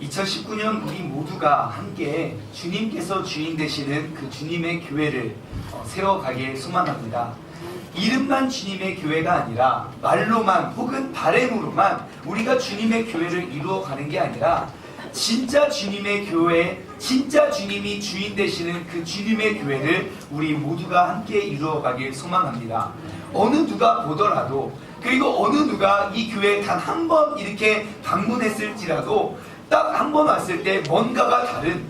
2019년 우리 모두가 함께 주님께서 주인 되시는 그 주님의 교회를 세워가길 소망합니다. 이름만 주님의 교회가 아니라 말로만 혹은 바램으로만 우리가 주님의 교회를 이루어가는 게 아니라 진짜 주님의 교회, 진짜 주님이 주인 되시는 그 주님의 교회를 우리 모두가 함께 이루어가길 소망합니다. 어느 누가 보더라도, 그리고 어느 누가 이 교회에 단 한 번 이렇게 방문했을지라도 딱 한 번 왔을 때 뭔가가 다른,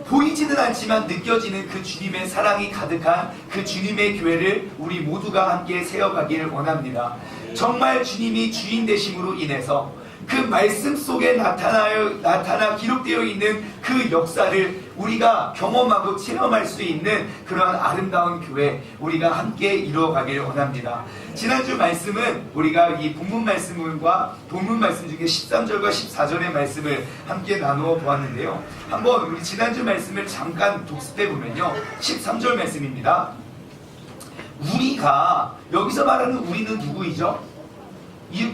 보이지는 않지만 느껴지는 그 주님의 사랑이 가득한 그 주님의 교회를 우리 모두가 함께 세워가기를 원합니다. 정말 주님이 주인 되심으로 인해서 그 말씀 속에 나타나 기록되어 있는 그 역사를 우리가 경험하고 체험할 수 있는 그러한 아름다운 교회, 우리가 함께 이루어가기를 원합니다. 지난주 말씀은 우리가 이 본문 말씀과 본문 말씀 중에 13절과 14절의 말씀을 함께 나누어 보았는데요. 한번 우리 지난주 말씀을 잠깐 독습해 보면요, 13절 말씀입니다. 우리가, 여기서 말하는 우리는 누구이죠?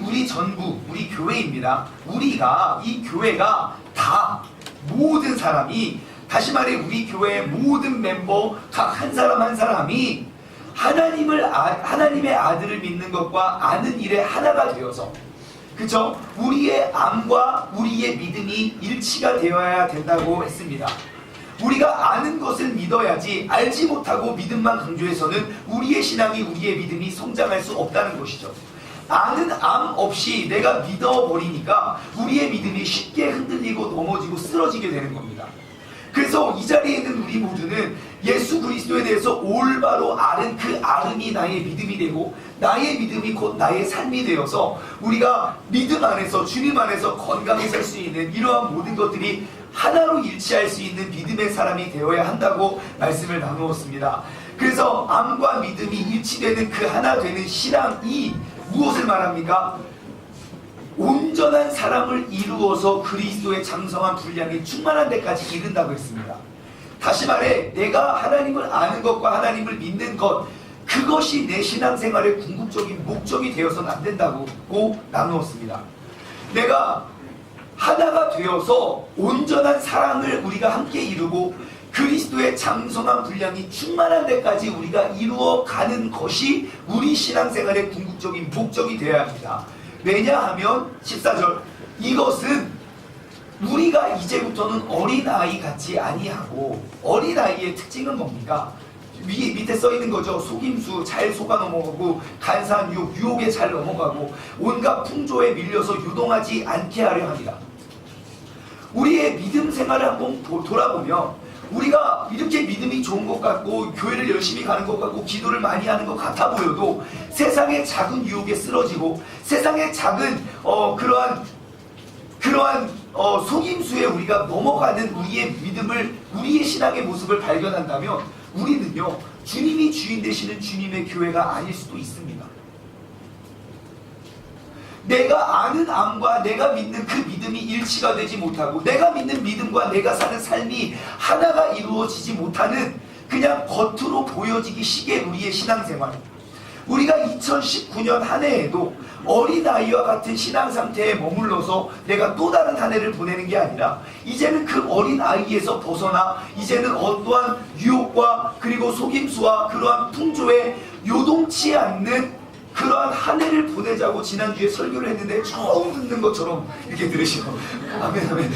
우리 전부, 우리 교회입니다. 우리가, 이 교회가 다, 모든 사람이, 다시 말해 우리 교회의 모든 멤버 각 한 사람 한 사람이 하나님의 아들을 믿는 것과 아는 일에 하나가 되어서, 그쵸? 우리의 암과 우리의 믿음이 일치가 되어야 된다고 했습니다. 우리가 아는 것을 믿어야지, 알지 못하고 믿음만 강조해서는 우리의 신앙이, 우리의 믿음이 성장할 수 없다는 것이죠. 아는 암 없이 내가 믿어버리니까 우리의 믿음이 쉽게 흔들리고 넘어지고 쓰러지게 되는 겁니다. 그래서 이 자리에 있는 우리 모두는 예수 그리스도에 대해서 올바로 아는 그 아름이 나의 믿음이 되고, 나의 믿음이 곧 나의 삶이 되어서 우리가 믿음 안에서, 주님 안에서 건강히 살 수 있는 이러한 모든 것들이 하나로 일치할 수 있는 믿음의 사람이 되어야 한다고 말씀을 나누었습니다. 그래서 암과 믿음이 일치되는 그 하나 되는 신앙이 무엇을 말합니까? 온전한 사람을 이루어서 그리스도의 장성한 분량이 충만한 데까지 이른다고 했습니다. 다시 말해, 내가 하나님을 아는 것과 하나님을 믿는 것, 그것이 내 신앙생활의 궁극적인 목적이 되어서는 안 된다고 나누었습니다. 내가 하나가 되어서 온전한 사랑을 우리가 함께 이루고 그리스도의 장성한 분량이 충만한 데까지 우리가 이루어가는 것이 우리 신앙생활의 궁극적인 목적이 되어야 합니다. 왜냐하면 14절, 이것은 우리가 이제부터는 어린아이 같지 아니하고, 어린아이의 특징은 뭡니까? 밑에 써있는 거죠. 속임수 잘 속아 넘어가고, 간사한 유혹에 잘 넘어가고, 온갖 풍조에 밀려서 유동하지 않게 하려 합니다. 우리의 믿음 생활을 한번 돌아보면, 우리가 이렇게 믿음이 좋은 것 같고 교회를 열심히 가는 것 같고 기도를 많이 하는 것 같아 보여도 세상의 작은 유혹에 쓰러지고 세상의 작은 그러한 속임수에 우리가 넘어가는 우리의 믿음을, 우리의 신앙의 모습을 발견한다면 우리는요, 주님이 주인 되시는 주님의 교회가 아닐 수도 있습니다. 내가 아는 암과 내가 믿는 그 믿음이 일치가 되지 못하고, 내가 믿는 믿음과 내가 사는 삶이 하나가 이루어지지 못하는, 그냥 겉으로 보여지기 쉽게 우리의 신앙생활, 우리가 2019년 한 해에도 어린아이와 같은 신앙 상태에 머물러서 내가 또 다른 한 해를 보내는 게 아니라, 이제는 그 어린아이에서 벗어나 이제는 어떠한 유혹과 그리고 속임수와 그러한 풍조에 요동치 않는 그러한 한 해를 보내자고 지난주에 설교를 했는데 처음 듣는 것처럼 이렇게 들으시고, 아멘 아멘,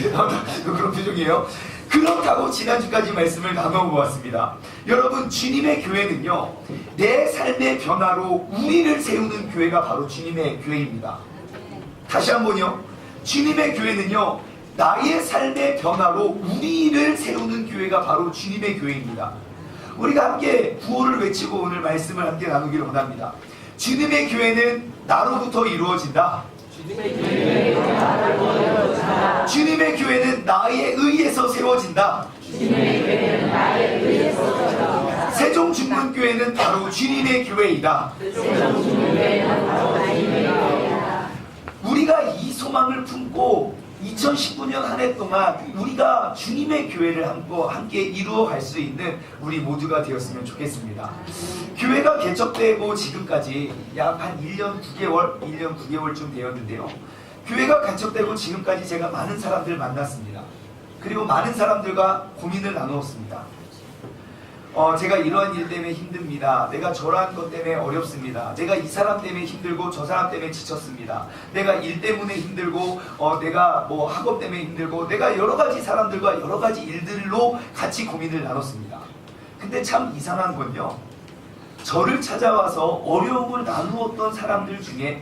그런 표정이에요. 그렇다고 지난주까지 말씀을 나눠보았습니다. 여러분, 주님의 교회는요, 내 삶의 변화로 우리를 세우는 교회가 바로 주님의 교회입니다. 다시 한번요, 주님의 교회는요, 나의 삶의 변화로 우리를 세우는 교회가 바로 주님의 교회입니다. 우리가 함께 구호를 외치고 오늘 말씀을 함께 나누기를 원합니다. 주님의 교회는 나로부터 이루어진다. 주님의 교회는 나에 의해서 세워진다. 세종중문교회는 바로 주님의 교회이다. 우리가 이 소망을 품고 2019년 한 해 동안 우리가 주님의 교회를 함께 이루어 갈 수 있는 우리 모두가 되었으면 좋겠습니다. 교회가 개척되고 지금까지 약 한 1년 9개월쯤 되었는데요. 교회가 간척되고 지금까지 제가 많은 사람들 만났습니다. 그리고 많은 사람들과 고민을 나누었습니다. 제가 이러한 일 때문에 힘듭니다. 내가 저러한 것 때문에 어렵습니다. 내가 이 사람 때문에 힘들고 저 사람 때문에 지쳤습니다. 내가 일 때문에 힘들고 내가 뭐 학업 때문에 힘들고 내가 여러 가지 사람들과 여러 가지 일들로 같이 고민을 나눴습니다. 근데 참 이상한 건요, 저를 찾아와서 어려움을 나누었던 사람들 중에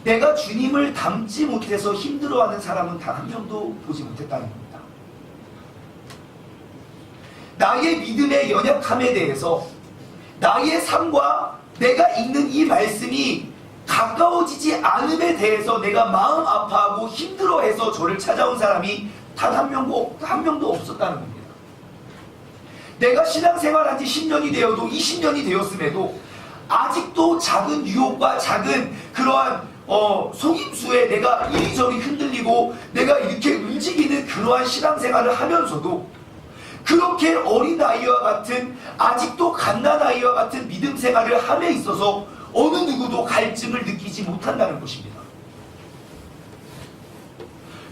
내가 주님을 닮지 못해서 힘들어하는 사람은 단 한 명도 보지 못했다는 겁니다. 나의 믿음의 연약함에 대해서, 나의 삶과 내가 읽는 이 말씀이 가까워지지 않음에 대해서 내가 마음 아파하고 힘들어해서 저를 찾아온 사람이 단 한 명도 없었다는 겁니다. 내가 신앙생활한 지 10년이 되어도 20년이 되었음에도 아직도 작은 유혹과 작은 그러한 속임수에 내가 이리저리 흔들리고 내가 이렇게 움직이는 그러한 신앙생활을 하면서도 그렇게 어린아이와 같은, 아직도 갓난아이와 같은 믿음 생활을 함에 있어서 어느 누구도 갈증을 느끼지 못한다는 것입니다.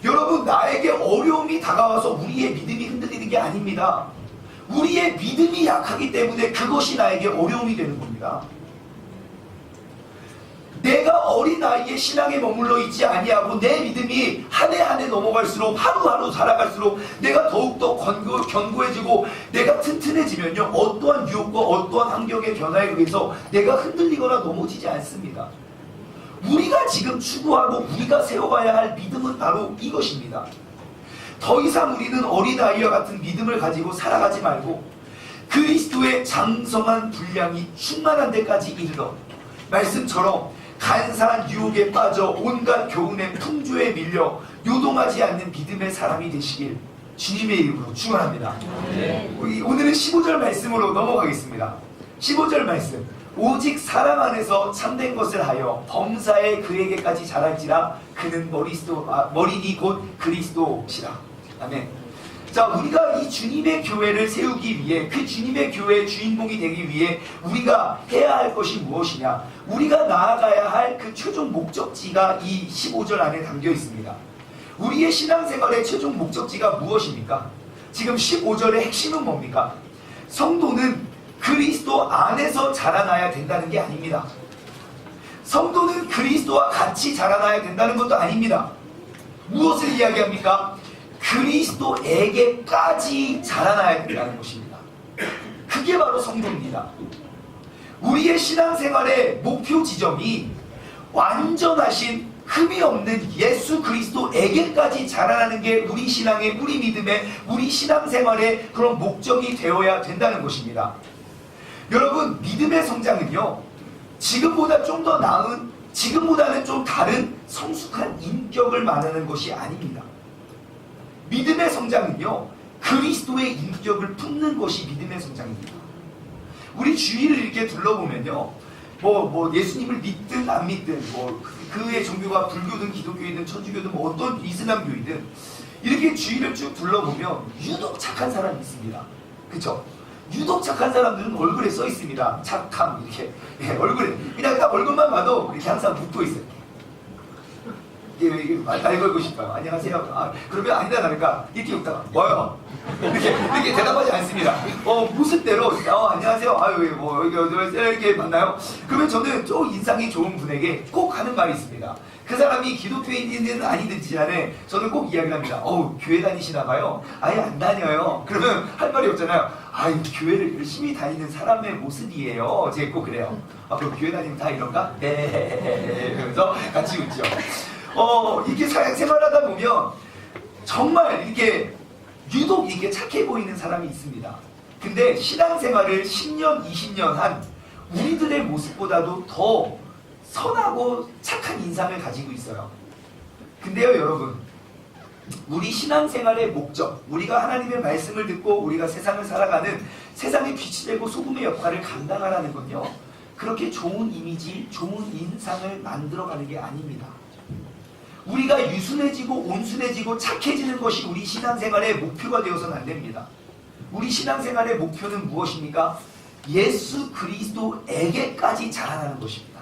여러분, 나에게 어려움이 다가와서 우리의 믿음이 흔들리는 게 아닙니다. 우리의 믿음이 약하기 때문에 그것이 나에게 어려움이 되는 겁니다. 내가 어린아이의 신앙에 머물러 있지 아니하고 내 믿음이 한 해 한 해 넘어갈수록, 하루하루 살아갈수록 내가 더욱더 견고해지고 내가 튼튼해지면요, 어떠한 유혹과 어떠한 환경의 변화에 의해서 내가 흔들리거나 넘어지지 않습니다. 우리가 지금 추구하고 우리가 세워가야 할 믿음은 바로 이것입니다. 더 이상 우리는 어린아이와 같은 믿음을 가지고 살아가지 말고 그리스도의 장성한 분량이 충만한 데까지 이르러 말씀처럼 간사한 유혹에 빠져 온갖 교훈의 풍조에 밀려 요동하지 않는 믿음의 사람이 되시길 주님의 이름으로 축원합니다. 오늘은 15절 말씀으로 넘어가겠습니다. 15절 말씀. 오직 사랑 안에서 참된 것을 하여 범사에 그에게까지 자랄지라. 그는 머리니 곧 그리스도시라. 아멘. 자, 우리가 이 주님의 교회를 세우기 위해, 그 주님의 교회의 주인공이 되기 위해 우리가 해야 할 것이 무엇이냐, 우리가 나아가야 할 그 최종 목적지가 이 15절 안에 담겨 있습니다. 우리의 신앙생활의 최종 목적지가 무엇입니까? 지금 15절의 핵심은 뭡니까? 성도는 그리스도 안에서 자라나야 된다는 게 아닙니다. 성도는 그리스도와 같이 자라나야 된다는 것도 아닙니다. 무엇을 이야기합니까? 그리스도에게까지 자라나야 된다는 것입니다. 그게 바로 성도입니다. 우리의 신앙생활의 목표 지점이 완전하신 흠이 없는 예수 그리스도에게까지 자라나는 게 우리 신앙의, 우리 믿음의, 우리 신앙생활의 그런 목적이 되어야 된다는 것입니다. 여러분, 믿음의 성장은요, 지금보다 좀 더 나은, 지금보다는 좀 다른 성숙한 인격을 말하는 것이 아닙니다. 믿음의 성장은요, 그리스도의 인격을 품는 것이 믿음의 성장입니다. 우리 주위를 이렇게 둘러보면요, 예수님을 믿든 안 믿든, 그의 종교가 불교든 기독교이든 천주교든 어떤 이슬람교이든 이렇게 주위를 쭉 둘러보면 유독 착한 사람이 있습니다. 그쵸? 유독 착한 사람들은 얼굴에 써 있습니다. 착함, 이렇게. 얼굴에. 그냥 딱 얼굴만 봐도 이렇게 항상 붙어 있어요. 이게 말 걸고 싶어요. 안녕하세요. 그러면 아니다 다를까 이렇게 웃다가 뭐요? 이렇게 대답하지 않습니다. 무슨 대로 안녕하세요. 이렇게 만나요? 그러면 저는 좀 인상이 좋은 분에게 꼭 하는 말이 있습니다. 그 사람이 기독교인은 아니든지 간에 저는 꼭 이야기를 합니다. 교회 다니시나 봐요? 아예 안 다녀요. 그러면 할 말이 없잖아요. 교회를 열심히 다니는 사람의 모습이에요. 제가 꼭 그래요. 그럼 교회 다니면 다 이런가? 네. 그러면서 같이 웃죠. 이렇게 생활하다 보면 정말 이렇게 유독 이게 착해 보이는 사람이 있습니다. 근데 신앙생활을 10년, 20년 한 우리들의 모습보다도 더 선하고 착한 인상을 가지고 있어요. 근데요, 여러분, 우리 신앙생활의 목적, 우리가 하나님의 말씀을 듣고 우리가 세상을 살아가는 세상의 빛이 되고 소금의 역할을 감당하라는 건요, 그렇게 좋은 이미지, 좋은 인상을 만들어가는 게 아닙니다. 우리가 유순해지고 온순해지고 착해지는 것이 우리 신앙생활의 목표가 되어서는 안 됩니다. 우리 신앙생활의 목표는 무엇입니까? 예수 그리스도에게까지 자라나는 것입니다.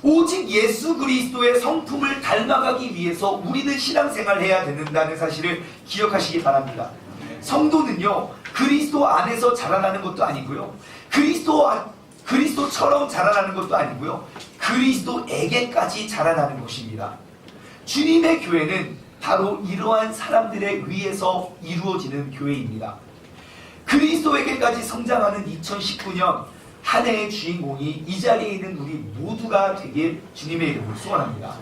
오직 예수 그리스도의 성품을 닮아가기 위해서 우리는 신앙생활을 해야 된다는 사실을 기억하시기 바랍니다. 성도는요, 그리스도 안에서 자라나는 것도 아니고요, 그리스도처럼 자라나는 것도 아니고요, 그리스도에게까지 자라나는 것입니다. 주님의 교회는 바로 이러한 사람들에 의해서 이루어지는 교회입니다. 그리스도에게까지 성장하는 2019년 한 해의 주인공이 이 자리에 있는 우리 모두가 되길 주님의 이름으로 소원합니다.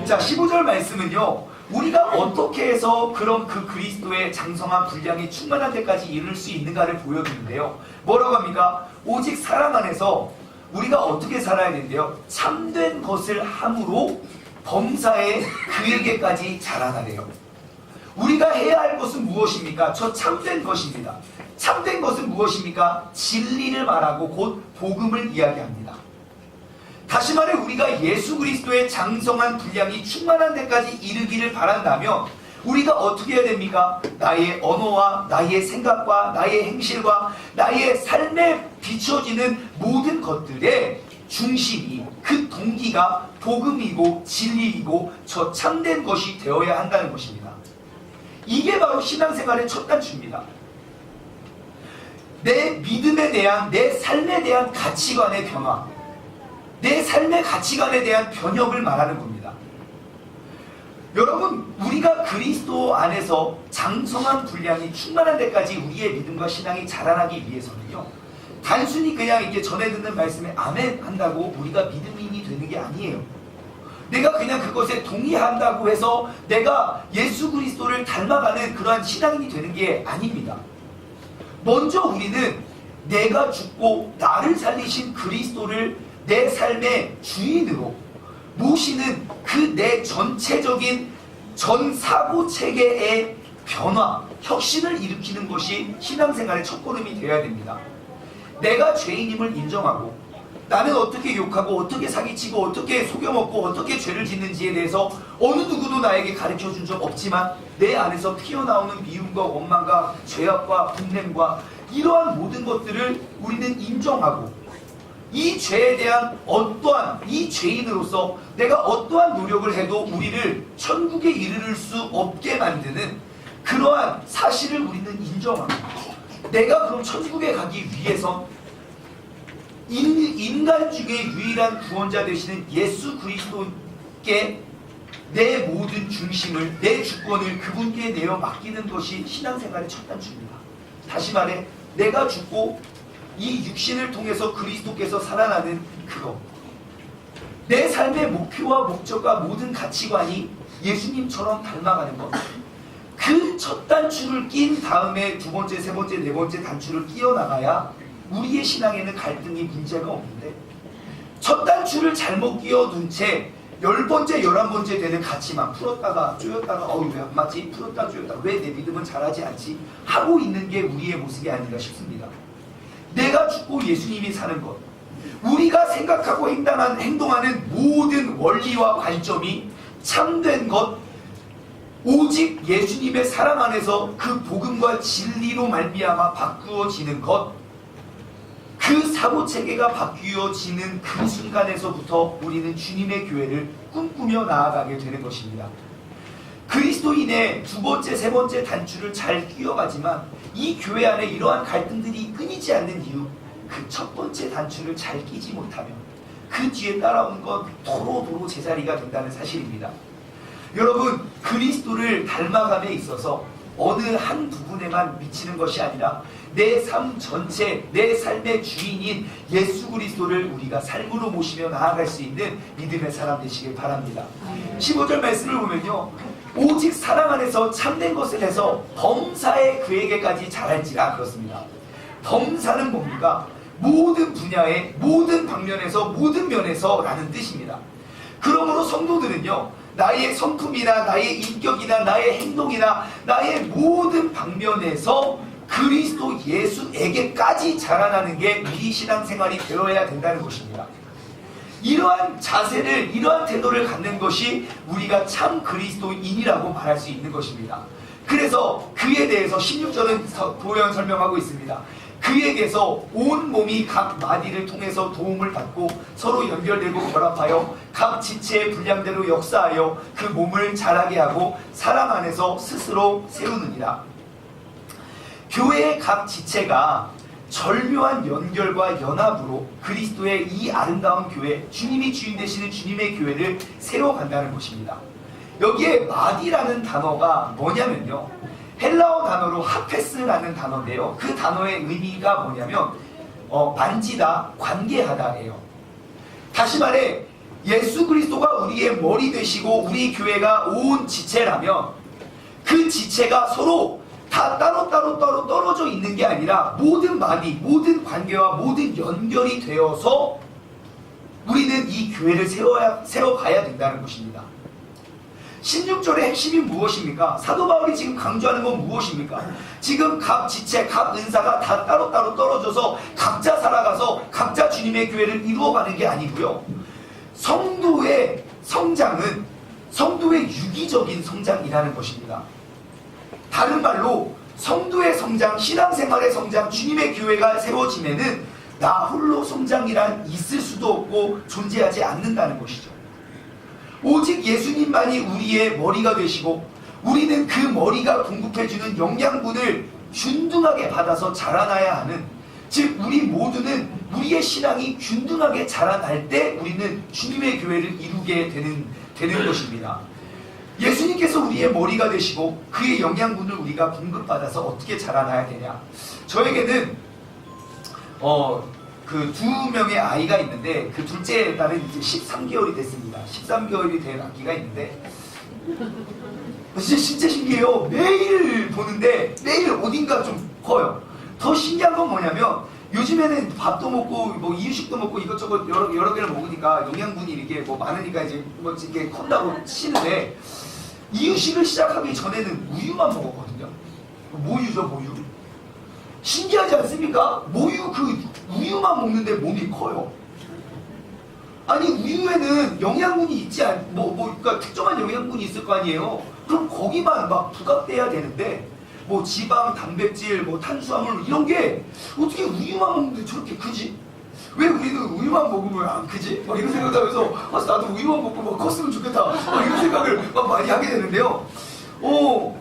자, 15절 말씀은요, 우리가 어떻게 해서 그런 그 그리스도의 장성한 분량이 충만한 데까지 이룰 수 있는가를 보여주는데요. 뭐라고 합니까? 오직 사랑 안에서 우리가 어떻게 살아야 되는데요, 참된 것을 함으로 범사에 그에게까지 자라나래요. 우리가 해야 할 것은 무엇입니까? 저 참된 것입니다. 참된 것은 무엇입니까? 진리를 말하고 곧 복음을 이야기합니다. 다시 말해 우리가 예수 그리스도의 장성한 분량이 충만한 데까지 이르기를 바란다면 우리가 어떻게 해야 됩니까? 나의 언어와 나의 생각과 나의 행실과 나의 삶에 비춰지는 모든 것들의 중심이, 그 동기가 복음이고 진리이고 저 참된 것이 되어야 한다는 것입니다. 이게 바로 신앙생활의 첫 단추입니다. 내 믿음에 대한, 내 삶에 대한 가치관의 변화, 내 삶의 가치관에 대한 변혁을 말하는 겁니다. 여러분, 우리가 그리스도 안에서 장성한 분량이 충만한 데까지 우리의 믿음과 신앙이 자라나기 위해서는요, 단순히 그냥 이렇게 전해 듣는 말씀에 아멘 한다고 우리가 믿음인이 되는 게 아니에요. 내가 그냥 그것에 동의한다고 해서 내가 예수 그리스도를 닮아가는 그러한 신앙인이 되는 게 아닙니다. 먼저 우리는 내가 죽고 나를 살리신 그리스도를 내 삶의 주인으로 모시는 그 내 전체적인 전 사고체계의 변화, 혁신을 일으키는 것이 신앙생활의 첫걸음이 되어야 됩니다. 내가 죄인임을 인정하고 나는 어떻게 욕하고 어떻게 사기치고 어떻게 속여먹고 어떻게 죄를 짓는지에 대해서 어느 누구도 나에게 가르쳐준 적 없지만 내 안에서 피어나오는 미움과 원망과 죄악과 분냄과 이러한 모든 것들을 우리는 인정하고 이 죄에 대한 어떠한, 이 죄인으로서 내가 어떠한 노력을 해도 우리를 천국에 이르를 수 없게 만드는 그러한 사실을 우리는 인정하고, 내가 그럼 천국에 가기 위해선 인간 중에 유일한 구원자 되시는 예수 그리스도께 내 모든 중심을, 내 주권을 그분께 내어 맡기는 것이 신앙생활의 첫 단추입니다. 다시 말해 내가 죽고 이 육신을 통해서 그리스도께서 살아나는 그것, 내 삶의 목표와 목적과 모든 가치관이 예수님처럼 닮아가는 것, 그 첫 단추를 낀 다음에 두 번째, 세 번째, 네 번째 단추를 끼워나가야 우리의 신앙에는 갈등이 문제가 없는데, 첫 단추를 잘못 끼워둔 채 10번째, 11번째 되는 가치만 풀었다가 쪼였다가 왜 안 맞지? 풀었다 쪼였다, 왜 내 믿음은 잘하지 않지? 하고 있는 게 우리의 모습이 아닌가 싶습니다. 내가 죽고 예수님이 사는 것, 우리가 생각하고 행동하는 모든 원리와 관점이 참된 것, 오직 예수님의 사랑 안에서 그 복음과 진리로 말미암아 바꾸어지는 것, 그 사고체계가 바뀌어지는 그 순간에서부터 우리는 주님의 교회를 꿈꾸며 나아가게 되는 것입니다. 그리스도인의 두 번째, 세 번째 단추를 잘 끼워가지만 이 교회 안에 이러한 갈등들이 끊이지 않는 이유, 그 첫 번째 단추를 잘 끼지 못하면 그 뒤에 따라오는 건 도로도로 제자리가 된다는 사실입니다. 여러분, 그리스도를 닮아감에 있어서 어느 한 부분에만 미치는 것이 아니라 내 삶 전체, 내 삶의 주인인 예수 그리스도를 우리가 삶으로 모시며 나아갈 수 있는 믿음의 사람 되시길 바랍니다. 15절 말씀을 보면요, 오직 사랑 안에서 참된 것을 해서 범사에 그에게까지 자랄지라. 그렇습니다. 범사는 뭡니까? 모든 분야의 모든 방면에서 모든 면에서 라는 뜻입니다. 그러므로 성도들은요, 나의 성품이나 나의 인격이나 나의 행동이나 나의 모든 방면에서 그리스도 예수에게까지 자라나는 게 우리 신앙생활이 되어야 된다는 것입니다. 이러한 자세를, 이러한 태도를 갖는 것이 우리가 참 그리스도인이라고 말할 수 있는 것입니다. 그래서 그에 대해서 16절은 보연 설명하고 있습니다. 그에게서 온 몸이 각 마디를 통해서 도움을 받고 서로 연결되고 결합하여 각 지체의 분량대로 역사하여 그 몸을 자라게 하고 사랑 안에서 스스로 세우느니라. 교회의 각 지체가 절묘한 연결과 연합으로 그리스도의 이 아름다운 교회, 주님이 주인 되시는 주님의 교회를 세워간다는 것입니다. 여기에 마디라는 단어가 뭐냐면요, 헬라어 단어로 하페스라는 단어인데요, 그 단어의 의미가 뭐냐면 만지다, 관계하다예요. 다시 말해 예수 그리스도가 우리의 머리 되시고 우리 교회가 온 지체라면 그 지체가 서로 다 따로따로 떨어져 있는 게 아니라 모든 마디, 모든 관계와 모든 연결이 되어서 우리는 이 교회를 세워가야 된다는 것입니다. 16절의 핵심이 무엇입니까? 사도 바울이 지금 강조하는 건 무엇입니까? 지금 각 지체, 각 은사가 다 따로따로 떨어져서 각자 살아가서 각자 주님의 교회를 이루어가는 게 아니고요, 성도의 성장은 성도의 유기적인 성장이라는 것입니다. 다른 말로 성도의 성장, 신앙생활의 성장, 주님의 교회가 세워지면은 나 홀로 성장이란 있을 수도 없고 존재하지 않는다는 것이죠. 오직 예수님만이 우리의 머리가 되시고 우리는 그 머리가 공급해주는 영양분을 균등하게 받아서 자라나야 하는, 즉 우리 모두는 우리의 신앙이 균등하게 자라날 때 우리는 주님의 교회를 이루게 되는 것입니다. 예수님께서 우리의 머리가 되시고 그의 영양분을 우리가 공급받아서 어떻게 자라나야 되냐. 저에게는 그 2명의 아이가 있는데 그 둘째 딸은 이제 13개월이 됐습니다. 13개월이 된 아기가 있는데 진짜 신기해요. 매일 보는데 매일 어딘가 좀 커요. 더 신기한 건 뭐냐면 요즘에는 밥도 먹고 뭐 이유식도 먹고 이것저것 여러 개를 먹으니까 영양분이 이렇게 뭐 많으니까 이제 뭐 이렇게 컸다고 치는데, 이유식을 시작하기 전에는 우유만 먹었거든요. 모유죠, 모유. 신기하지 않습니까? 모유, 그 우유만 먹는데 몸이 커요. 아니 우유에는 영양분이 있지 그러니까 특정한 영양분이 있을 거 아니에요. 그럼 거기만 막 부각돼야 되는데 뭐 지방, 단백질, 뭐 탄수화물 이런 게 어떻게 우유만 먹는데 저렇게 크지? 왜 우리는 우유만 먹으면 안 크지? 막 이런 생각하면서 나도 우유만 먹고 막 컸으면 좋겠다, 막 이런 생각을 막 많이 하게 되는데요.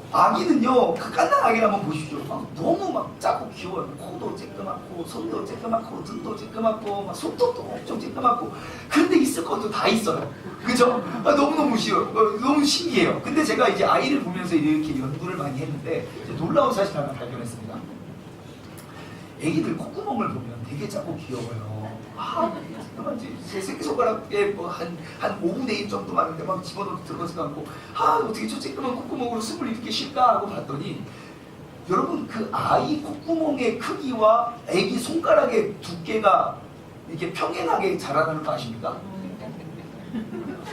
아기는요, 그 깐난 아기를 한번 보십시오. 막 너무 막 작고 귀여워요. 코도 쬐끄맣고, 손도 쬐끄맣고, 등도 쬐끄맣고, 막 손톱도 엄청 쬐끄맣고. 그런데 있을 것도 다 있어요. 그죠? 너무너무 너무 신기해요. 근데 제가 이제 아이를 보면서 이렇게 연구를 많이 했는데, 놀라운 사실 하나 발견했습니다. 애기들 콧구멍을 보면 되게 작고 귀여워요. 제 새끼손가락에 뭐 한 5분의 1 정도 많은데 막 집어넣고 들어가지도 않고, 어떻게 저 쬐끄만 콧구멍으로 숨을 이렇게 쉴까 하고 봤더니, 여러분 그 아이 콧구멍의 크기와 애기 손가락의 두께가 이렇게 평행하게 자라나는 거 아십니까?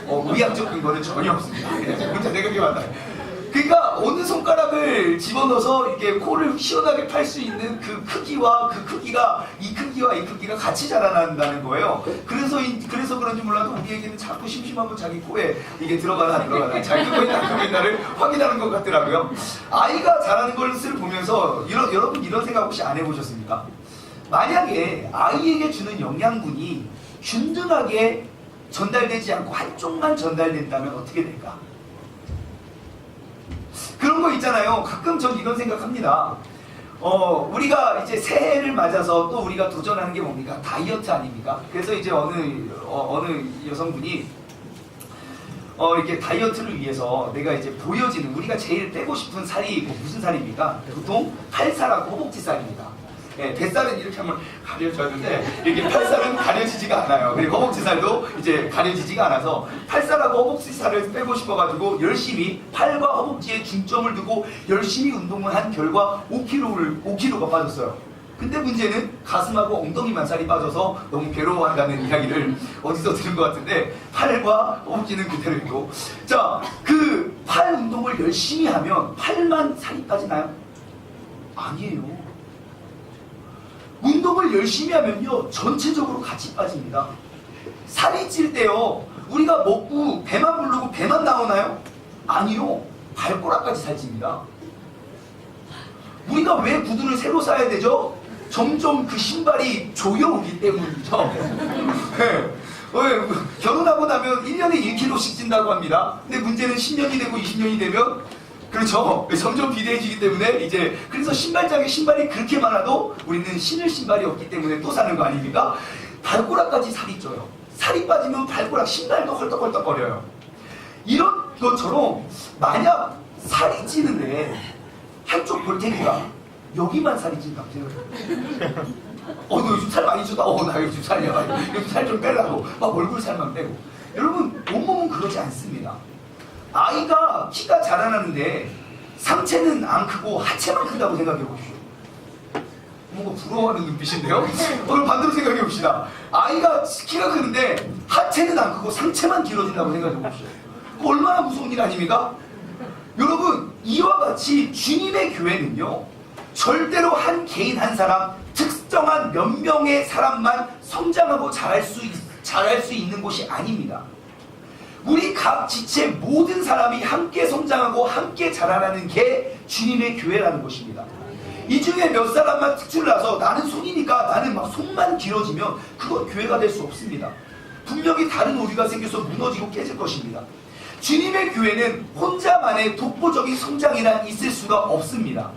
의학적 근거는 전혀 없습니다. 혼자 생각이 많아요. 그러니까 어느 손가락을 집어넣어서 이렇게 코를 시원하게 팔 수 있는 그 크기와 그 크기가 이 크기가 같이 자라난다는 거예요. 그래서 그런지 몰라도 우리에게는 자꾸 심심하면 자기 코에 이게 들어가나 자기 코에 닦으면나를 확인하는 것 같더라고요. 아이가 자라는 것을 보면서 여러분 이런 생각 혹시 안 해보셨습니까? 만약에 아이에게 주는 영양분이 균등하게 전달되지 않고 한쪽만 전달된다면 어떻게 될까? 그런 거 있잖아요. 가끔 전 이런 생각합니다. 우리가 이제 새해를 맞아서 또 우리가 도전하는 게 뭡니까? 다이어트 아닙니까? 그래서 이제 어느 여성분이 이렇게 다이어트를 위해서 내가 이제 보여지는, 우리가 제일 빼고 싶은 살이 무슨 살입니까? 보통 팔살하고 허벅지살입니다. 네, 뱃살은 이렇게 한번 가려져야 되는데 이렇게 팔살은 가려지지가 않아요. 그리고 허벅지살도 이제 가려지지가 않아서 팔살하고 허벅지살을 빼고 싶어가지고 열심히 팔과 허벅지에 중점을 두고 열심히 운동을 한 결과 5kg가 빠졌어요. 근데 문제는 가슴하고 엉덩이만 살이 빠져서 너무 괴로워한다는 이야기를 어디서 들은 것 같은데, 팔과 허벅지는 그대로 있고, 자, 그 팔 운동을 열심히 하면 팔만 살이 빠지나요? 아니에요. 운동을 열심히 하면요 전체적으로 같이 빠집니다. 살이 찔 때요 우리가 먹고 배만 부르고 배만 나오나요? 아니요, 발가락까지 살찝니다. 우리가 왜 구두를 새로 사야 되죠? 점점 그 신발이 조여오기 때문이죠. 네. 결혼하고 나면 1년에 1kg씩 찐다고 합니다. 근데 문제는 10년이 되고 20년이 되면 그렇죠. 점점 비대해지기 때문에 이제 그래서 신발장에 신발이 그렇게 많아도 우리는 신을 신발이 없기 때문에 또 사는 거 아닙니까? 발가락까지 살이 쪄요. 살이 빠지면 발가락 신발도 헐떡헐떡거려요. 이런 것처럼 만약 살이 찌는데 한쪽 볼테기가 여기만 살이 찐다. 너 요즘 살 많이 쪘다. 나 요즘 살이야. 요즘 살 좀 빼려고. 막 얼굴 살만 빼고. 여러분, 온몸은 그러지 않습니다. 아이가 키가 자라나는데 상체는 안 크고 하체만 크다고 생각해 보십시오. 뭔가 부러워하는 눈빛인데요? 그럼 반대로 생각해 봅시다. 아이가 키가 크는데 하체는 안 크고 상체만 길어진다고 생각해 보십시오. 얼마나 무서운 일 아닙니까? 여러분, 이와 같이 주님의 교회는요, 절대로 한 개인 한 사람, 특정한 몇 명의 사람만 성장하고 자랄 수 있는 곳이 아닙니다. 우리 각 지체 모든 사람이 함께 성장하고 함께 자라나는 게 주님의 교회라는 것입니다. 이 중에 몇 사람만 특출나서 나는 손이니까 나는 막 손만 길어지면 그건 교회가 될 수 없습니다. 분명히 다른 오류가 생겨서 무너지고 깨질 것입니다. 주님의 교회는 혼자만의 독보적인 성장이란 있을 수가 없습니다.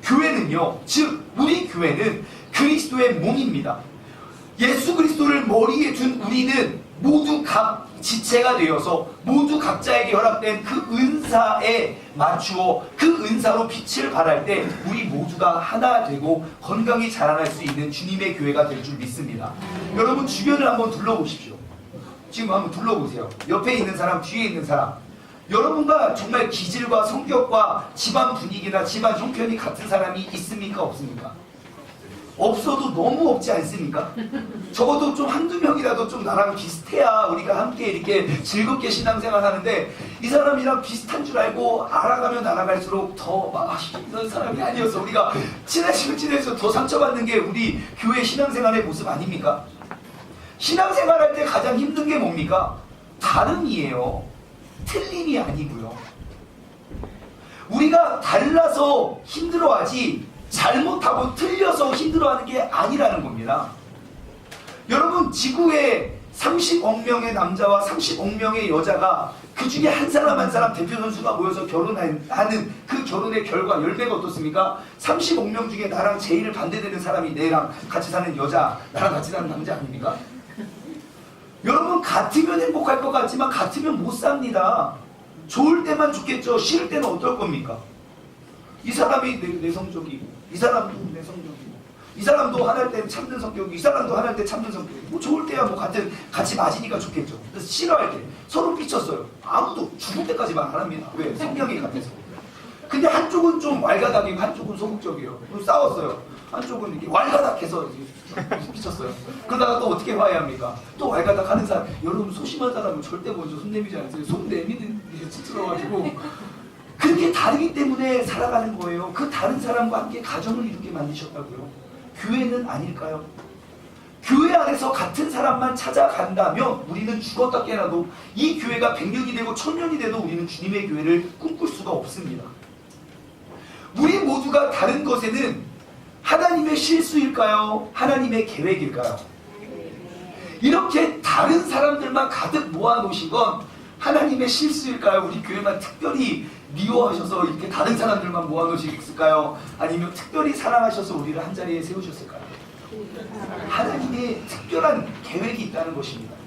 교회는요, 즉 우리 교회는 그리스도의 몸입니다. 예수 그리스도를 머리에 둔 우리는 모두 각 지체가 되어서 모두 각자에게 허락된 그 은사에 맞추어 그 은사로 빛을 발할 때 우리 모두가 하나 되고 건강히 자라날 수 있는 주님의 교회가 될 줄 믿습니다. 여러분, 주변을 한번 둘러보십시오. 지금 한번 둘러보세요. 옆에 있는 사람, 뒤에 있는 사람, 여러분과 정말 기질과 성격과 집안 분위기나 집안 형편이 같은 사람이 있습니까? 없습니까? 없어도 너무 없지 않습니까? 적어도 좀 한두 명이라도 좀 나랑 비슷해야 우리가 함께 이렇게 즐겁게 신앙생활 하는데, 이 사람이랑 비슷한 줄 알고 알아가면 알아갈수록 더 이런 사람이 아니어서 우리가 친해지면 친해서 더 상처받는 게 우리 교회 신앙생활의 모습 아닙니까? 신앙생활 할 때 가장 힘든 게 뭡니까? 다름이에요. 틀림이 아니고요. 우리가 달라서 힘들어하지 잘못하고 틀려서 힘들어하는 게 아니라는 겁니다. 여러분, 지구에 30억 명의 남자와 30억 명의 여자가 그 중에 한 사람 한 사람 대표 선수가 모여서 결혼하는 그 결혼의 결과 열매가 어떻습니까? 30억 명 중에 나랑 제일 반대되는 사람이 내랑 같이 사는 여자, 나랑 같이 사는 남자 아닙니까? 여러분, 같으면 행복할 것 같지만 같으면 못 삽니다. 좋을 때만 좋겠죠. 싫을 때는 어떨 겁니까? 이 사람이 내성적이고, 이 사람도 내성적이고, 이 사람도 화날 때 참는 성격이고, 이 사람도 화날 때 참는 성격이고, 뭐 좋을 때야 뭐 같이 맞으니까 좋겠죠. 그래서 싫어할 때 서로 삐쳤어요. 아무도 죽을 때까지 말 안 합니다. 왜? 성격이 같아서. 근데 한쪽은 좀 왈가닥이고 한쪽은 소극적이에요. 싸웠어요. 한쪽은 이렇게 왈가닥해서 삐쳤어요. 그러다가 또 어떻게 화해합니까? 또 왈가닥 하는 사람, 여러분 소심한 사람은 절대 먼저 손 내미지 않으세요. 손 내미는 게 찌들어가지고 그렇게 다르기 때문에 살아가는 거예요. 그 다른 사람과 함께 가정을 이렇게 만드셨다고요. 교회는 아닐까요? 교회 안에서 같은 사람만 찾아간다면 우리는 죽었다 깨나도 이 교회가 100년이 되고 1000년이 돼도 우리는 주님의 교회를 꿈꿀 수가 없습니다. 우리 모두가 다른 것에는 하나님의 실수일까요? 하나님의 계획일까요? 이렇게 다른 사람들만 가득 모아놓으신 건 하나님의 실수일까요? 우리 교회만 특별히 미워하셔서 이렇게 다른 사람들만 모아놓으셨을까요? 아니면 특별히 사랑하셔서 우리를 한자리에 세우셨을까요? 하나님의 특별한 계획이 있다는 것입니다.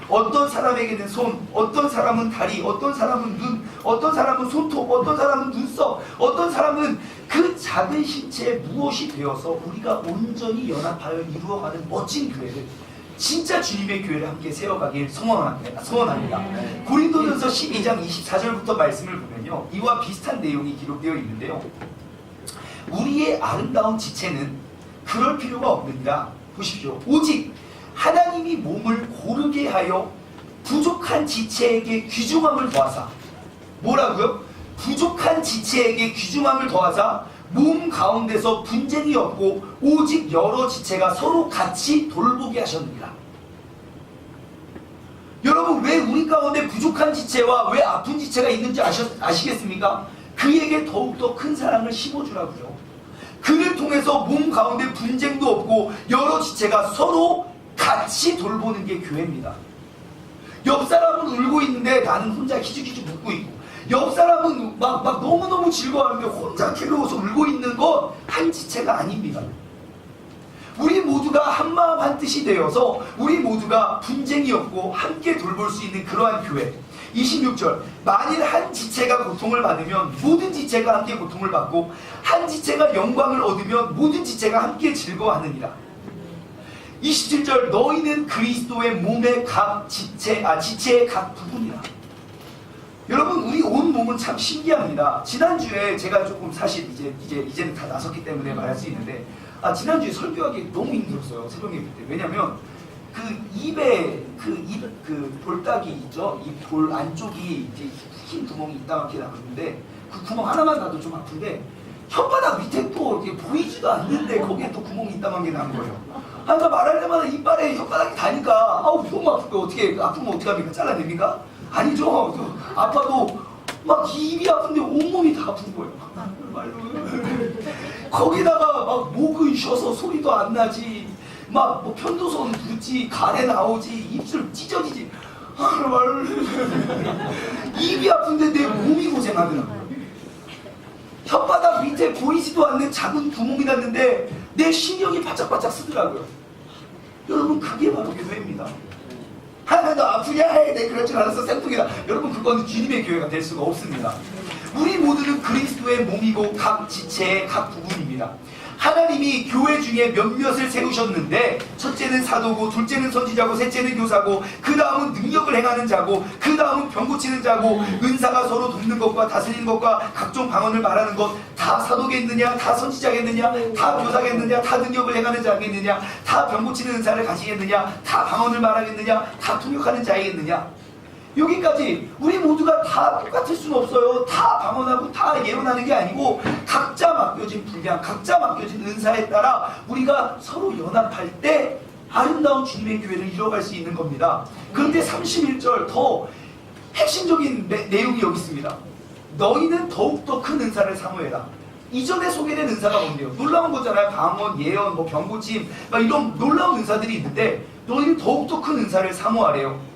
어떤 사람에게는 손, 어떤 사람은 다리, 어떤 사람은 눈, 어떤 사람은 손톱, 어떤 사람은 눈썹, 어떤 사람은 그 작은 신체에 무엇이 되어서 우리가 온전히 연합하여 이루어가는 멋진 교회를, 진짜 주님의 교회를 함께 세워가길 소원합니다. 고린도전서 12장 24절부터 말씀을 보면요, 이와 비슷한 내용이 기록되어 있는데요, 우리의 아름다운 지체는 그럴 필요가 없느니라. 보십시오. 오직 하나님이 몸을 고르게 하여 부족한 지체에게 귀중함을 더하사, 뭐라고요? 부족한 지체에게 귀중함을 더하사 몸 가운데서 분쟁이 없고 오직 여러 지체가 서로 같이 돌보게 하셨느니라. 여러분, 왜 우리 가운데 부족한 지체와 왜 아픈 지체가 있는지 아시겠습니까? 그에게 더욱더 큰 사랑을 심어주라고요. 그를 통해서 몸 가운데 분쟁도 없고 여러 지체가 서로 같이 돌보는 게 교회입니다. 옆 사람은 울고 있는데 나는 혼자 기죽기죽 웃고 있고, 옆 사람은 막 너무너무 즐거워하는데 혼자 괴로워서 울고 있는 건 한 지체가 아닙니다. 우리 모두가 한마음 한뜻이 되어서 우리 모두가 분쟁이 없고 함께 돌볼 수 있는 그러한 교회. 26절, 만일 한 지체가 고통을 받으면 모든 지체가 함께 고통을 받고 한 지체가 영광을 얻으면 모든 지체가 함께 즐거워하느니라. 27절, 너희는 그리스도의 몸의 각 지체의 각 부분이라. 여러분, 우리 온 몸은 참 신기합니다. 지난주에 제가 조금 사실 이제는 다 나섰기 때문에 말할 수 있는데, 지난주에 설교하기 너무 힘들었어요. 새벽 예배 때. 왜냐면 그 입에 그 볼딱이 있죠? 이 볼 안쪽이 이제 흰 구멍이 이따만게 나왔는데, 그 구멍 하나만 나도 좀 아픈데 혓바닥 밑에 또 이렇게 보이지도 않는데 거기에 또 구멍이 이따만게 난 거예요. 그러니까 말할 때마다 이빨에 혓바닥이 다니까 너무 아프고 어떻게 아프면 어떻게 합니까? 잘라냅니까? 아니죠. 아파도 막 입이 아픈데 온몸이 다 아픈 거예요. 말로. 거기다가 막 목은 쉬어서 소리도 안 나지, 막 뭐 편도선 붓지, 가래 나오지, 입술 찢어지지. 말로. 입이 아픈데 내 몸이 고생하더라고요. 혓바닥 밑에 보이지도 않는 작은 구멍이 났는데 내 신경이 바짝바짝 쓰더라고요. 여러분, 그게 바로 교회입니다. 하나도 아프냐? 네, 그럴 줄 알았어. 생뚱이다. 여러분, 그건 주님의 교회가 될 수가 없습니다. 우리 모두는 그리스도의 몸이고 각 지체의 각 부분입니다. 하나님이 교회 중에 몇몇을 세우셨는데, 첫째는 사도고, 둘째는 선지자고, 셋째는 교사고, 그 다음은 능력을 행하는 자고, 그 다음은 병 고치는 자고, 은사가 서로 돕는 것과 다스리는 것과 각종 방언을 말하는 것, 다 사도겠느냐, 다 선지자겠느냐, 다 교사겠느냐, 다 능력을 행하는 자겠느냐, 다 병 고치는 은사를 가지겠느냐, 다 방언을 말하겠느냐, 다 통역하는 자이겠느냐. 여기까지 우리 모두가 다 똑같을 수는 없어요. 다 방언하고 다 예언하는 게 아니고 각자 맡겨진 분량, 각자 맡겨진 은사에 따라 우리가 서로 연합할 때 아름다운 주님의 교회를 이뤄갈 수 있는 겁니다. 그런데 31절 더 핵심적인 내용이 여기 있습니다. 너희는 더욱더 큰 은사를 사모해라. 이전에 소개된 은사가 뭔데요? 놀라운 거잖아요. 방언, 예언, 병고침, 이런 놀라운 은사들이 있는데 너희는 더욱더 큰 은사를 사모하래요.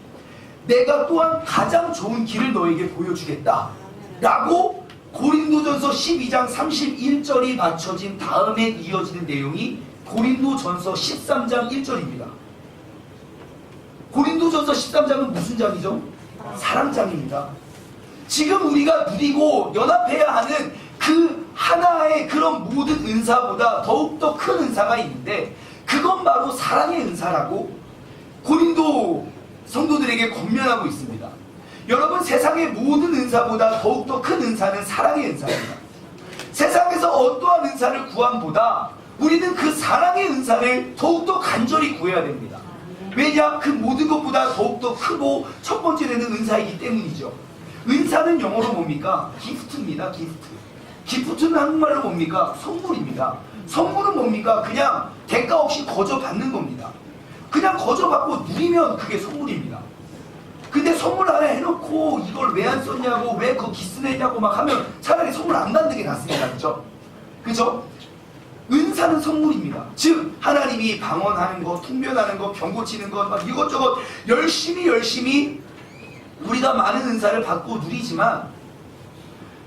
내가 또한 가장 좋은 길을 너에게 보여주겠다 라고 고린도전서 12장 31절이 맞춰진 다음에 이어지는 내용이 고린도전서 13장 1절입니다. 고린도전서 13장은 무슨 장이죠? 사랑장입니다. 지금 우리가 누리고 연합해야 하는 그 하나의 그런 모든 은사보다 더욱더 큰 은사가 있는데, 그건 바로 사랑의 은사라고 고린도 성도들에게 권면하고 있습니다. 여러분, 세상의 모든 은사보다 더욱더 큰 은사는 사랑의 은사입니다. 세상에서 어떠한 은사를 구함보다 우리는 그 사랑의 은사를 더욱더 간절히 구해야 됩니다. 왜냐? 그 모든 것보다 더욱더 크고 첫 번째 되는 은사이기 때문이죠. 은사는 영어로 뭡니까? 기프트입니다. 기프트는 한국말로 뭡니까? 선물입니다. 선물은 뭡니까? 그냥 대가 없이 거저 받는 겁니다. 그냥 거저 받고 누리면 그게 선물입니다. 근데 선물 하나 해놓고 이걸 왜 안 썼냐고, 왜 그거 기스내냐고 막 하면 차라리 선물 안 받는 게 낫습니다. 그죠? 은사는 선물입니다. 즉 하나님이 방언하는 것, 통변하는 것, 병 고치는 것, 막 이것저것 열심히 우리가 많은 은사를 받고 누리지만,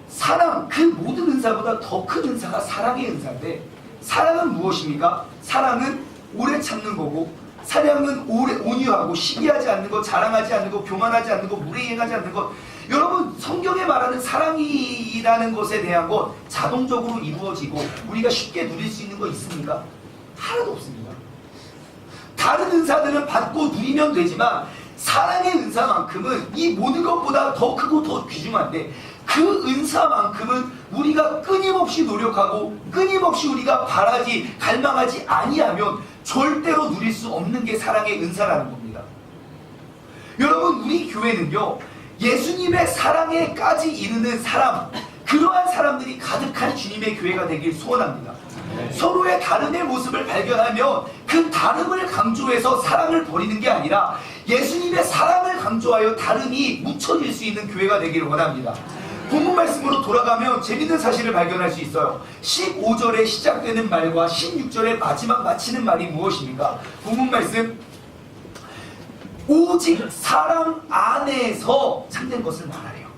사랑, 그 모든 은사보다 더 큰 은사가 사랑의 은사인데, 사랑은 무엇입니까? 사랑은 오래 참는 거고, 사랑은 온유하고 시기하지 않는 것, 자랑하지 않는 것, 교만하지 않는 것, 무례행하지 않는 것. 여러분, 성경에 말하는 사랑이라는 것에 대한 것 자동적으로 이루어지고 우리가 쉽게 누릴 수 있는 거 있습니까? 하나도 없습니다. 다른 은사들은 받고 누리면 되지만 사랑의 은사만큼은 이 모든 것보다 더 크고 더 귀중한데, 그 은사만큼은 우리가 끊임없이 노력하고 끊임없이 우리가 바라지 갈망하지 아니하면 절대로 누릴 수 없는 게 사랑의 은사라는 겁니다. 여러분, 우리 교회는요, 예수님의 사랑에까지 이르는 사람, 그러한 사람들이 가득한 주님의 교회가 되길 소원합니다. 서로의 다름의 모습을 발견하며 그 다름을 강조해서 사랑을 버리는 게 아니라 예수님의 사랑을 강조하여 다름이 묻혀질 수 있는 교회가 되기를 원합니다. 본문 말씀으로 돌아가면 재밌는 사실을 발견할 수 있어요. 15절에 시작되는 말과 16절에 마지막 마치는 말이 무엇입니까? 본문 말씀, 오직 사랑 안에서 참된 것을 말하래요.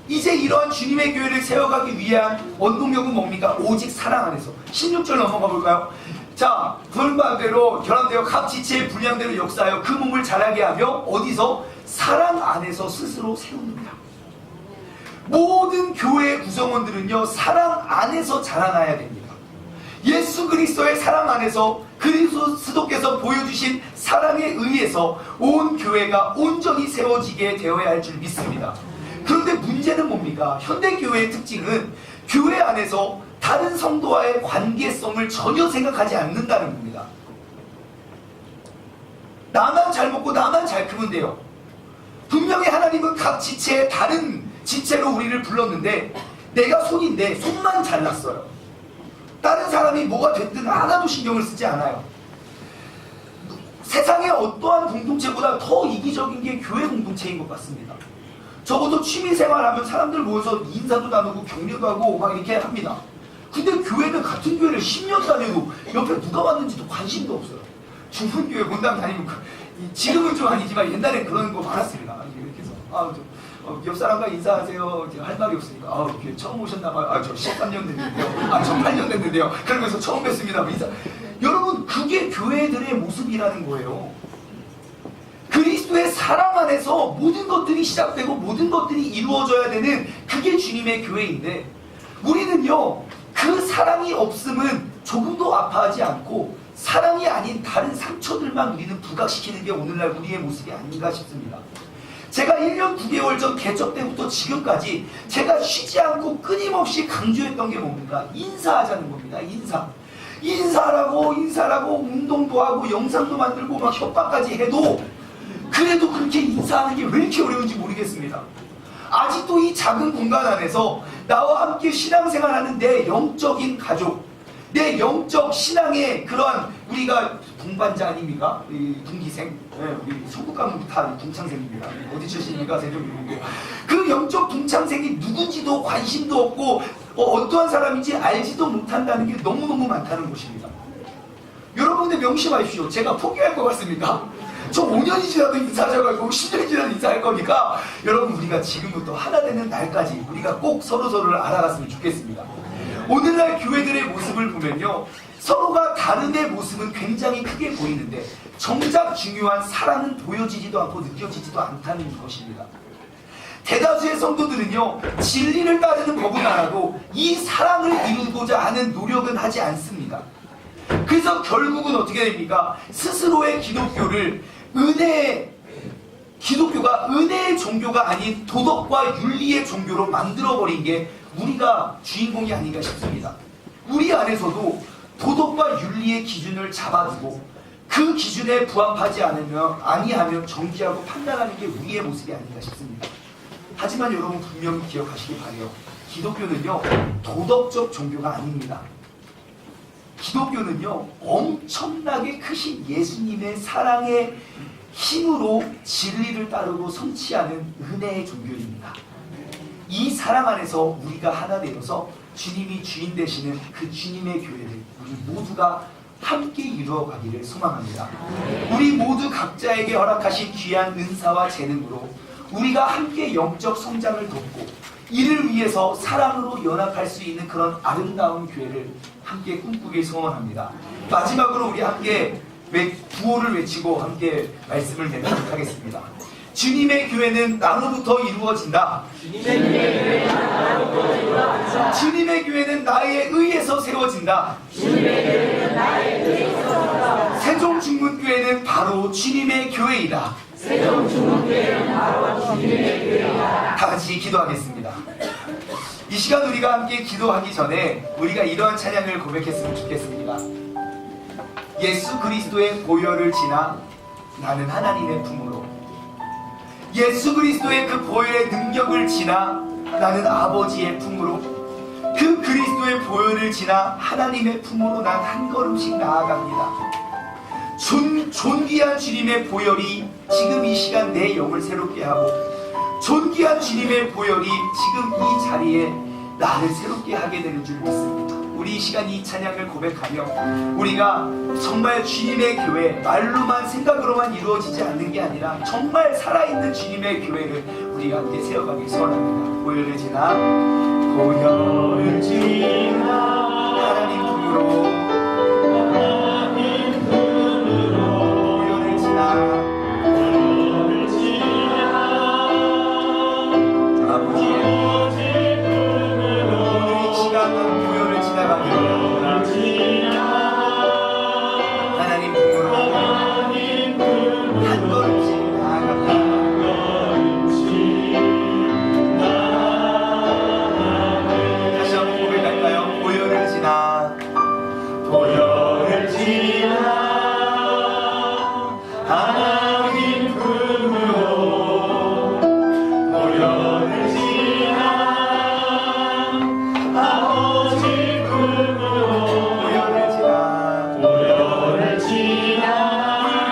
이제 이러한 주님의 교회를 세워가기 위한 원동력은 뭡니까? 오직 사랑 안에서. 16절 넘어가 볼까요? 자, 불반대로 결함되어 각 지체의 분량대로 역사하여 그 몸을 자라게 하며 어디서? 사랑 안에서 스스로 세우느니라. 모든 교회의 구성원들은요, 사랑 안에서 자라나야 됩니다. 예수 그리스도의 사랑 안에서 그리스도께서 보여주신 사랑에 의해서 온 교회가 온전히 세워지게 되어야 할 줄 믿습니다. 그런데 문제는 뭡니까? 현대교회의 특징은 교회 안에서 다른 성도와의 관계성을 전혀 생각하지 않는다는 겁니다. 나만 잘 먹고 나만 잘 크면 돼요. 분명히 하나님은 각 지체의 다른 지체로 우리를 불렀는데 내가 손인데 손만 잘났어요. 다른 사람이 뭐가 됐든 하나도 신경을 쓰지 않아요. 세상의 어떠한 공동체보다 더 이기적인 게 교회 공동체인 것 같습니다. 적어도 취미생활하면 사람들 모여서 인사도 나누고 격려도 하고 막 이렇게 합니다. 근데 교회는 같은 교회를 10년 다녀도 옆에 누가 왔는지도 관심도 없어요. 중분교회 본당 다니면 지금은 좀 아니지만 옛날엔 그런 거 많았습니다. 이렇게 해서 옆 사람과 인사하세요. 할 말이 없으니까 교회 처음 오셨나봐요. 저 13년 됐는데요. 저 8년 됐는데요. 그러면서 처음 뵙습니다. 인사. 여러분, 그게 교회들의 모습이라는 거예요. 그리스도의 사랑 안에서 모든 것들이 시작되고 모든 것들이 이루어져야 되는 그게 주님의 교회인데, 우리는요 그 사랑이 없음은 조금도 아파하지 않고 사랑이 아닌 다른 상처들만 우리는 부각시키는 게 오늘날 우리의 모습이 아닌가 싶습니다. 제가 1년 9개월 전 개척 때부터 지금까지 제가 쉬지 않고 끊임없이 강조했던 게 뭡니까? 인사하자는 겁니다. 인사라고 운동도 하고 영상도 만들고 막 협박까지 해도 그래도 그렇게 인사하는 게 왜 이렇게 어려운지 모르겠습니다. 아직도 이 작은 공간 안에서 나와 함께 신앙생활하는 내 영적인 가족, 내 영적 신앙의 그러한 우리가 동반자 아닙니까? 동기생, 우리 성국가문 다 동창생입니다. 어디 출신입니까? 세종이고. 그 영적 동창생이 누군지도 관심도 없고 어떠한 사람인지 알지도 못한다는 게 너무너무 많다는 것입니다. 여러분들 명심하십시오. 제가 포기할 것 같습니까? 저 5년이 지나도 인사하셔가지고 10년이 지나도 인사할 거니까 여러분, 우리가 지금부터 하나 되는 날까지 우리가 꼭 서로서로를 알아갔으면 좋겠습니다. 오늘날 교회들의 모습을 보면요, 서로가 다른의 모습은 굉장히 크게 보이는데 정작 중요한 사랑은 보여지지도 않고 느껴지지도 않다는 것입니다. 대다수의 성도들은요, 진리를 따르는 법은 알아도 이 사랑을 이루고자 하는 노력은 하지 않습니다. 그래서 결국은 어떻게 됩니까? 스스로의 기독교가 은혜의 종교가 아닌 도덕과 윤리의 종교로 만들어버린 게 우리가 주인공이 아닌가 싶습니다. 우리 안에서도 도덕과 윤리의 기준을 잡아두고 그 기준에 부합하지 아니하면 정지하고 판단하는 게 우리의 모습이 아닌가 싶습니다. 하지만 여러분, 분명히 기억하시기 바라요. 기독교는요 도덕적 종교가 아닙니다. 기독교는요 엄청나게 크신 예수님의 사랑의 힘으로 진리를 따르고 성취하는 은혜의 종교입니다. 이 사랑 안에서 우리가 하나 되어서 주님이 주인 되시는 그 주님의 교회를 우리 모두가 함께 이루어가기를 소망합니다. 우리 모두 각자에게 허락하신 귀한 은사와 재능으로 우리가 함께 영적 성장을 돕고 이를 위해서 사랑으로 연합할 수 있는 그런 아름다운 교회를 함께 꿈꾸길 소원합니다. 마지막으로 우리 함께 구호를 외치고 함께 말씀을 맺도록 하겠습니다. 주님의 교회는 나로부터 이루어진다. 주님의 교회는 나에 의해서 세워진다. 세종중문교회는 바로 주님의 교회이다. 다 같이 기도하겠습니다. 이 시간 우리가 함께 기도하기 전에 우리가 이러한 찬양을 고백했으면 좋겠습니다. 예수 그리스도의 보혈을 지나 나는 하나님의 품으로, 예수 그리스도의 그 보혈의 능력을 지나 나는 아버지의 품으로, 그 그리스도의 보혈을 지나 하나님의 품으로 난 한 걸음씩 나아갑니다. 존귀한 주님의 보혈이 지금 이 시간 내 영을 새롭게 하고 존귀한 주님의 보혈이 지금 이 자리에 나를 새롭게 하게 되는 줄 믿습니다. 우리 이 시간 이 찬양을 고백하며 우리가 정말 주님의 교회, 말로만 생각으로만 이루어지지 않는 게 아니라 정말 살아있는 주님의 교회를 우리가 함께 세워가길 소원합니다. 보혈을 지나 보혈을 지나 하나님 품으로 보혈을 지나 아버지의 오늘 이 시간은 보혈을 지나가기 원합니다. 하나님 품으로 한 걸음씩 나아갑니다. 다시 한번 고백할까요? 보혈을 지나 보혈을 지나 하나님 품으로 보혈을 지나 아버지 품으로 보혈을 지나 보혈을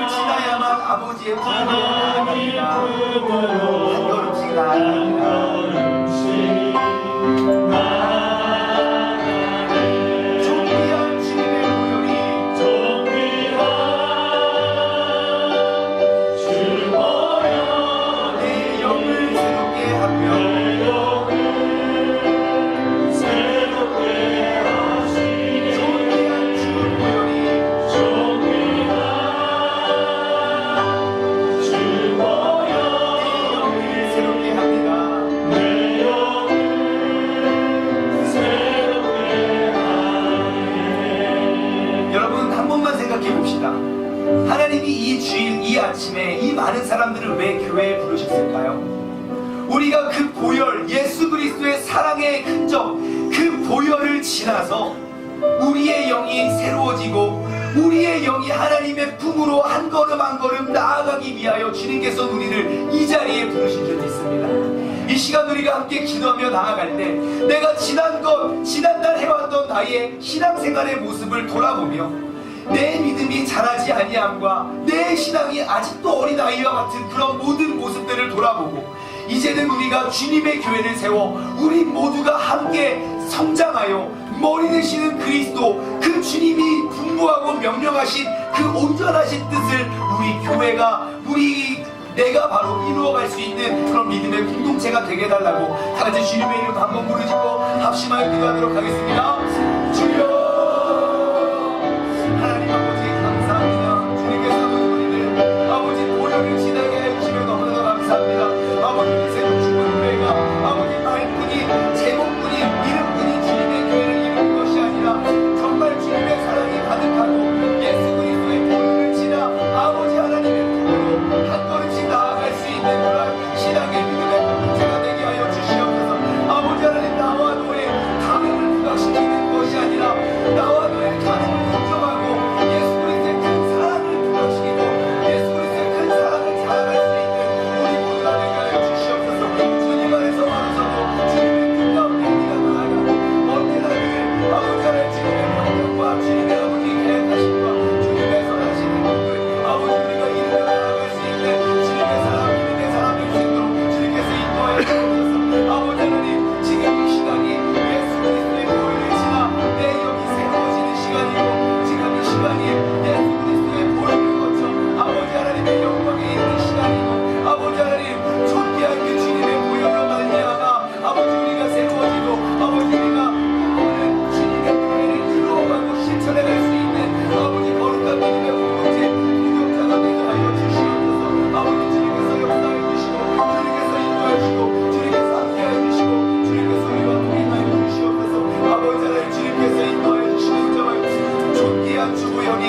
지나야만 아버지의 품으로 나아갑니다. 한 걸음씩 나아갑니다. 존귀한 주님의 보혈이 내 영을 새롭게 하고요. 존귀한 주 보혈이 내 영을 새롭게 합니다. 여러분 한 번만 생각해 봅시다. 하나님이 이 주일 이 아침에 이 많은 사람들을 왜 교회에 부르셨을까요? 우리가 그 보혈, 예수 그리스도의 사랑의 흔적, 그 보혈을 지나서 우리의 영이 새로워지고 우리의 영이 하나님의 품으로 한 걸음 한 걸음 나아가기 위하여 주님께서 우리를 이 자리에 부르신 줄 믿습니다. 이 시간 우리가 함께 기도하며 나아갈 때 내가 지난달 해왔던 나의 신앙생활의 모습을 돌아보며 내 믿음이 자라지 아니함과 내 신앙이 아직도 어린아이와 같은 그런 모든 모습들을 돌아보고 이제는 우리가 주님의 교회를 세워 우리 모두가 함께 성장하여 머리 되시는 그리스도, 그 주님이 분부하고 명령하신 그 온전하신 뜻을 우리 교회가 내가 바로 이루어갈 수 있는 그런 믿음의 공동체가 되게 해달라고 다 같이 주님의 이름 한번 부르짖고 합심하여 기도하도록 하겠습니다. 주여 하나님 아버지 감사합니다. 주님께서 우리를 아버지 보혈을 지나게 해주시면 너무나도 감사합니다. 아버지 새로 죽은 교회가 아버지 말뿐이 제목뿐이 이름뿐이 주님의 교회를 이루는 것이 아니라 정말 주님의 사랑이 가득하고 예수 그리스도의 보혈을 지나 아버지 하나님의 품으로 한 걸음씩 나아갈 수 있는 그런 신앙의 믿음의 공동체가 되게 하여 주시옵소서. 아버지 하나님 나와 너의 가능을 부각시키는 것이 아니라 나와 너의 가능을 인정하고 예수 그리스도의 큰 사랑을 부각시키고 예수 그리스도의 큰 사랑을 자랑할 수 있는 우리 모두가 되게 하여 주시옵소서. 주님 안에서 바로서고 주님의 뜻 가운데 우리가 나아가고 언제나 늘 아버지 하나님 주님의 명령과 주님의 아버지 계획하심과 주님의 선하시는 것들 아버지 우리가 이루어 나아갈 수 있는 주님의 사랑 믿음의 사람 될 수 있도록 주님께서 인도하여 주옵소서. 아버지 하나님 지금 이 시간이 예수 그리스도의 보혈을 지나 내 영이 새로워지는 시간이고 지금 이 시간이 예수 그리스도의 보혈을 거쳐 아버지 하나님의 영광에 있는 시간이고 아버지 하나님 존귀한 그 주님의 보혈로 말미암아 아버지 우리가 새로워지고 아버지 우리가 꿈꾸는 주님의 교회를 이루어가고 실천해갈 수 있는 아버지 거룩한 믿음의 공동체 공동자가 되게 하여 주시옵소서. 아버지 주님께서 역사해 주시고 주님께서 인도해 주시고 주님께서 함께해 주시고 주님께서 우리와 동행하여 주시옵소서. 아버지 하나님 주님께서 인도해 주시는 정말 존귀한 주보혈이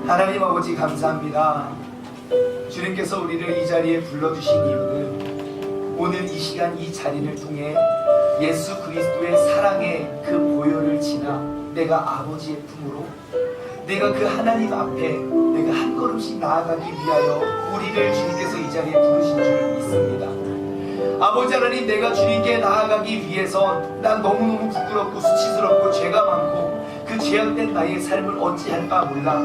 하나님 아버지 감사합니다. 주님께서 우리를 이 자리에 불러주신 이유는 오늘 이 시간 이 자리를 통해 예수 그리스도의 사랑의 그 보혈을 지나 내가 아버지의 품으로, 내가 그 하나님 앞에 내가 한 걸음씩 나아가기 위하여 우리를 주님께서 이 자리에 부르신 줄 믿습니다. 아버지 하나님, 내가 주님께 나아가기 위해서 난 너무너무 부끄럽고 수치스럽고 죄가 많고 그 죄악된 나의 삶을 어찌할까 몰라.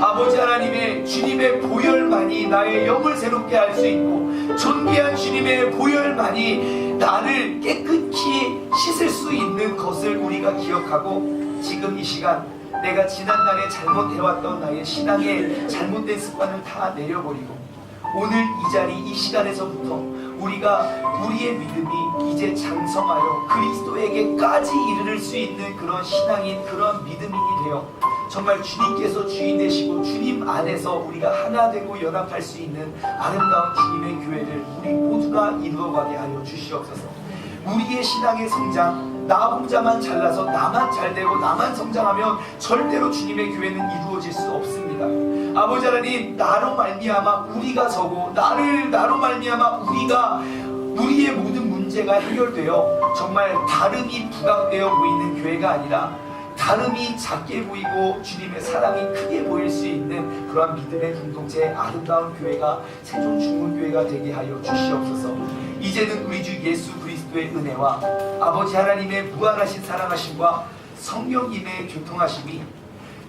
아버지 하나님의 주님의 보혈만이 나의 영을 새롭게 할 수 있고, 존귀한 주님의 보혈만이 나를 깨끗이 씻을 수 있는 것을 우리가 기억하고, 지금 이 시간 내가 지난날에 잘못해왔던 나의 신앙의 잘못된 습관을 다 내려버리고, 오늘 이 자리 이 시간에서부터 우리가 우리의 믿음이 이제 장성하여 그리스도에게까지 이르를 수 있는 그런 신앙인, 그런 믿음인이 되어 정말 주님께서 주인 되시고 주님 안에서 우리가 하나 되고 연합할 수 있는 아름다운 주님의 교회를 우리 모두가 이루어가게 하여 주시옵소서. 우리의 신앙의 성장, 나 혼자만 잘나서 나만 잘되고 나만 성장하면 절대로 주님의 교회는 이루어질 수 없습니다. 아버지 하나님, 나로 말미암아 우리가 서고 나로 말미암아 우리의 모든 문제가 해결되어 정말 다름이 부각되어 보이는 교회가 아니라 다름이 작게 보이고 주님의 사랑이 크게 보일 수 있는 그러한 믿음의 공동체의 아름다운 교회가 세종중문교회가 되게 하여 주시옵소서. 이제는 우리 주 예수 그리스도의 은혜와 아버지 하나님의 무한하신 사랑하심과 성령님의 교통하심이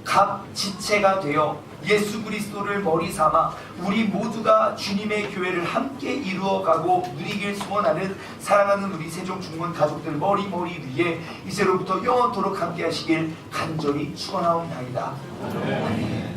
각 지체가 되어 예수 그리스도를 머리 삼아 우리 모두가 주님의 교회를 함께 이루어가고 누리길 소원하는 사랑하는 우리 세종중문 가족들 머리 위에 이제로부터 영원토록 함께 하시길 간절히 축원하옵나이다. 아멘.